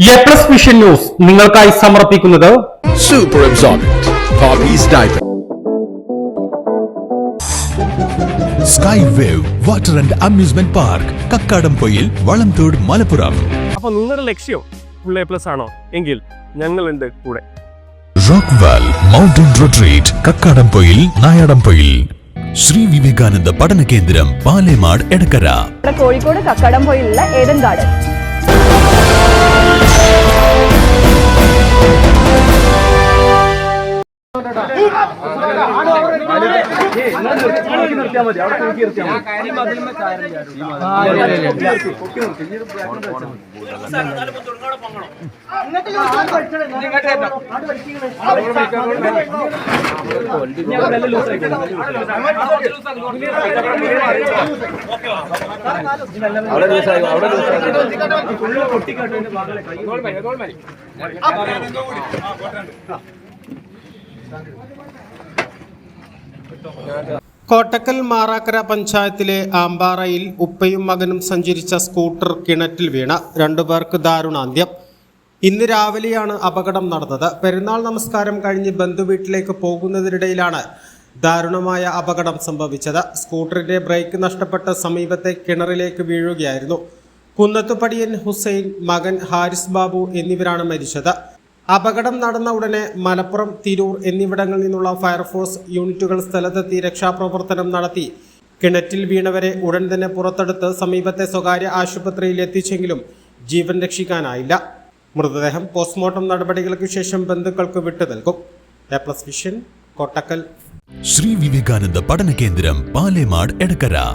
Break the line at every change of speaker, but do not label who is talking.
A+ vision news നിങ്ങൾക്കായി സമർപ്പിക്കുന്നത്
Super Absorbent Poppy's Diaper.
Sky Wave Water and Amusement Park, Kakkadampoyil, Valamthode, Malappuram.
അപ്പോൾ നിങ്ങളുടെ ലക്ഷ്യം ഫുൾ A+ ആണോ എങ്കിൽ ഞങ്ങളുണ്ട് കൂടെ.
Rockwall mountain retreat, Kakkadampoyil, Nayadampoyil. Shri Vivekananda പഠന കേന്ദ്രം, പാലേമാട്, എടക്കര.
കോഴിക്കോട് കക്കാടംപൊയിലുള്ള ഏഡൻ ഗാർഡൻ.
കോട്ടക്കൽ മാറാക്കര പഞ്ചായത്തിലെ ആമ്പാറയിൽ ഉപ്പയും മകനും സഞ്ചരിച്ച സ്കൂട്ടർ കിണറ്റിൽ വീണ് രണ്ടുപേർക്ക് ദാരുണാന്ത്യം. ഇന്ന് രാവിലെയാണ് അപകടം നടന്നത്. പെരുന്നാൾ നമസ്കാരം കഴിഞ്ഞ് ബന്ധുവീട്ടിലേക്ക് പോകുന്നതിനിടയിലാണ് ദാരുണമായ അപകടം സംഭവിച്ചത്. സ്കൂട്ടറിന്റെ ബ്രേക്ക് നഷ്ടപ്പെട്ട് സമീപത്തെ കിണറിലേക്ക് വീഴുകയായിരുന്നു. കുന്നത്തുപടിയൻ ഹുസൈൻ, മകൻ ഹാരിസ് ബാബു എന്നിവരാണ് മരിച്ചത്. അപകടം നടന്ന ഉടനെ മലപ്പുറം, തിരൂർ എന്നിവിടങ്ങളിൽ നിന്നുള്ള ഫയർഫോഴ്സ് യൂണിറ്റുകൾ സ്ഥലത്തെത്തി രക്ഷാപ്രവർത്തനം നടത്തി. കിണറ്റിൽ വീണവരെ ഉടൻ തന്നെ പുറത്തെടുത്ത് സമീപത്തെ സ്വകാര്യ ആശുപത്രിയിൽ എത്തിച്ചെങ്കിലും ജീവൻ രക്ഷിക്കാനായില്ല. മൃതദേഹം പോസ്റ്റ്മോർട്ടം നടപടികൾക്ക് ശേഷം ബന്ധുക്കൾക്ക് വിട്ടു നൽകും. A+ vision, Kottakkal.
ശ്രീ വിവേകാനന്ദ പഠന കേന്ദ്രം, പാലേമാട്, എടക്കര.